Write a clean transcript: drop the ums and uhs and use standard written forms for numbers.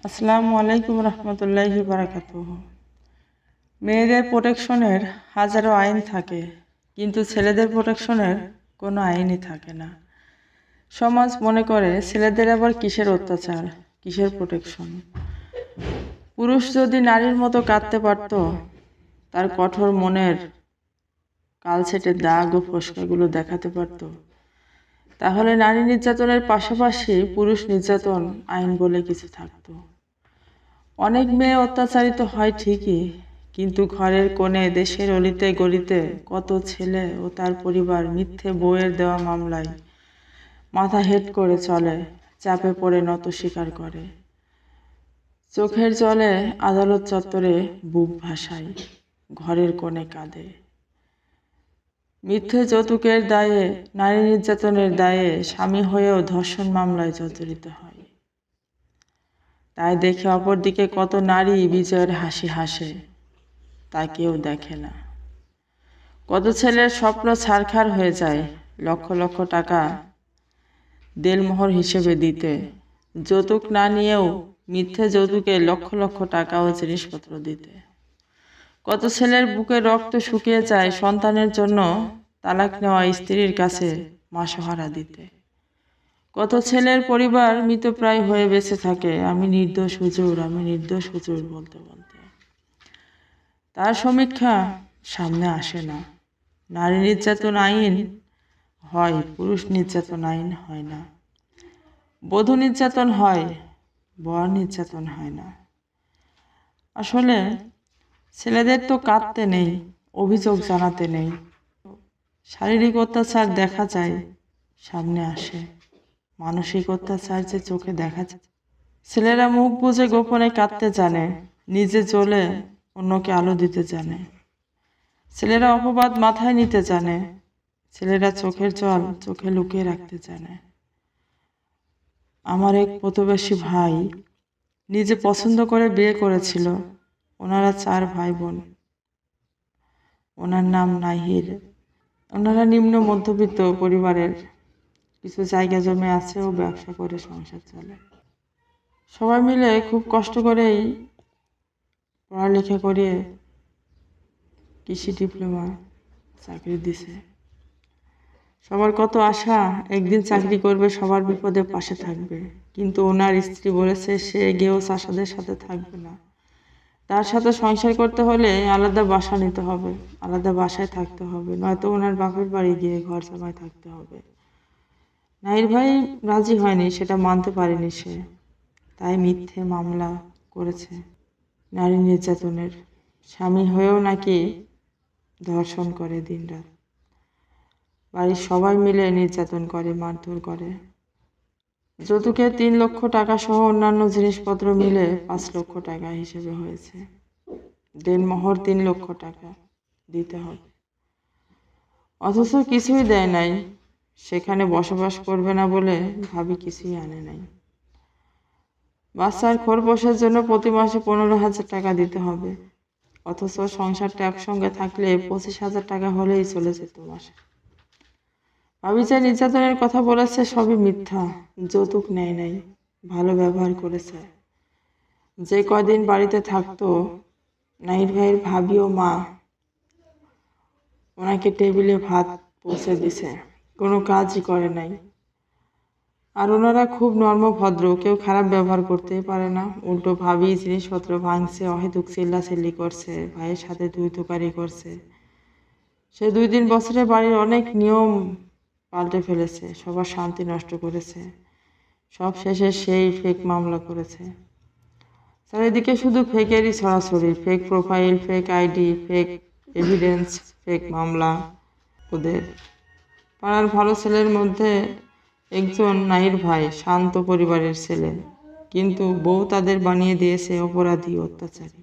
আসসালামু আলাইকুম রহমতুল্লাহি বারাকাতুহু। মেয়েদের প্রোটেকশনের হাজারো আইন থাকে, কিন্তু ছেলেদের প্রোটেকশনের কোনো আইনই থাকে না। সমাজ মনে করে ছেলেদের আবার কিসের অত্যাচার, কিসের প্রোটেকশন। পুরুষ যদি নারীর মতো কাঁদতে পারত, তার কঠোর মনের কালছেটে দাগ ও ফোসকাগুলো দেখাতে পারত, তাহলে নারী নির্যাতনের পাশাপাশি পুরুষ নির্যাতন আইন বলে কিছু থাকতো। অনেক মেয়ে অত্যাচারিত হয় ঠিকই, কিন্তু ঘরের কোণে দেশের অলিতে গলিতে কত ছেলে ও তার পরিবার মিথ্যে বউয়ের দেওয়া মামলায় মাথা হেঁট করে চলে, চাপে পড়ে নত স্বীকার করে, চোখের জলে আদালত চত্বরে বুক ভাসায়, ঘরের কোণে কাঁদে। মিথ্যে যৌতুকের দায়ে, নারী নির্যাতনের দায়ে স্বামী হয়েও ধর্ষণ মামলায় জর্জরিত হয়। তাই দেখে অপরদিকে কত নারী বিজয়ের হাসি হাসে, তা কেউ দেখে না। কত ছেলের স্বপ্ন ছারখার হয়ে যায় লক্ষ লক্ষ টাকা দেলমোহর হিসেবে দিতে, যৌতুক না নিয়েও মিথ্যে যৌতুকে লক্ষ লক্ষ টাকা ও জিনিসপত্র দিতে। কত ছেলের বুকে রক্ত শুকিয়ে যায় সন্তানের জন্য তালাক নেওয়া স্ত্রীর কাছে মাসোহারা দিতে। কত ছেলের পরিবার মৃতপ্রায় হয়ে বেঁচে থাকে আমি নির্দোষ হুজুর, আমি নির্দোষ হুজুর বলতে বলতে। তার সমীক্ষা সামনে আসে না। নারী নির্যাতন আইন হয়, পুরুষ নির্যাতন আইন হয় না। বধূ নির্যাতন হয়, বর নির্যাতন হয় না। আসলে ছেলেদের তো কাঁদতে নেই, অভিযোগ জানাতে নেই। শারীরিক অত্যাচার দেখা যায়, সামনে আসে। মানসিক অত্যাচার যে চোখে দেখা যায়। ছেলেরা মুখ বুজে গোপনে কাঁদতে জানে, নিজে জ্বলে অন্যকে আলো দিতে জানে। ছেলেরা অপবাদ মাথায় নিতে জানে, ছেলেরা চোখের জল চোখে লুকিয়ে রাখতে জানে। আমার এক প্রতিবেশী ভাই নিজে পছন্দ করে বিয়ে করেছিল। ওনারা 4 ভাই বোন। ওনার নাম নাহির। ওনারা নিম্ন মধ্যবিত্ত পরিবারের, কিছু জায়গা জমি আছে ও ব্যবসা করে সংসার চলে। সবাই মিলে খুব কষ্ট করেই পড়ালেখা করিয়ে কৃষি ডিপ্লোমা চাকরি দিছে। সবার কত আশা একদিন চাকরি করবে, সবার বিপদে পাশে থাকবে, কিন্তু ওনার স্ত্রী বলেছে সে গেও চাষাদের সাথে থাকবে না। তার সাথে সংসার করতে হলে আলাদা বাসা নিতে হবে, আলাদা বাসায় থাকতে হবে, নয়তো ওনার বাপের বাড়ি গিয়ে ঘর জামাই থাকতে হবে। নাহির ভাই রাজি হয়নি, সেটা মানতে পারেনি সে, তাই মিথ্যে মামলা করেছে নারী নির্যাতনের। স্বামী হয়েও নাকি ধর্ষণ করে দিনরাত। বাড়ির সবাই মিলে নির্যাতন করে, মারধর করে। যৌতুকে 3 লক্ষ টাকা সহ অন্যান্য জিনিসপত্র মিলে 5 লক্ষ টাকা হিসেবে হয়েছে। দেনমোহর 3 লক্ষ টাকা দিতে হবে, অথচ কিছুই দেয় নাই। সেখানে বসবাস করবে না বলে ভাবি কিছুই আনে নাই। বাচ্চার খরপোশের জন্য প্রতি মাসে 15,000 টাকা দিতে হবে, অথচ সংসারটা একসঙ্গে থাকলে 25,000 টাকা হলেই চলে যেত মাসে। ভাবি যে নির্যাতনের কথা বলেছে সবই মিথ্যা। যৌতুক নেয় নাই, ভালো ব্যবহার করেছে। যে কদিন বাড়িতে থাকতো, নাহির ভাইয়ের ভাবি ও মা ওনাকে টেবিলে ভাত পৌঁছে দিছে, কোনো কাজই করে নাই। আর ওনারা খুব নর্মভদ্র, কেউ খারাপ ব্যবহার করতেই পারে না। উল্টো ভাবি জিনিসপত্র ভাঙছে, অহেতুক চিল্লাচিল্লি করছে, ভাইয়ের সাথে দুই তোকারি করছে। সে 2-3 বছরে বাড়ির অনেক নিয়ম পাল্টে ফেলেছে, সবার শান্তি নষ্ট করেছে। সব শেষে সেই ফেক মামলা করেছে। চারিদিকে শুধু ফেকেরই ছড়াছড়ি, fake profile, fake ID, fake evidence, fake মামলা। ওদের পাড়ার ভালো ছেলের মধ্যে একজন নাহির ভাই, শান্ত পরিবারের ছেলে, কিন্তু বউ তাদের বানিয়ে দিয়েছে অপরাধী, অত্যাচারী।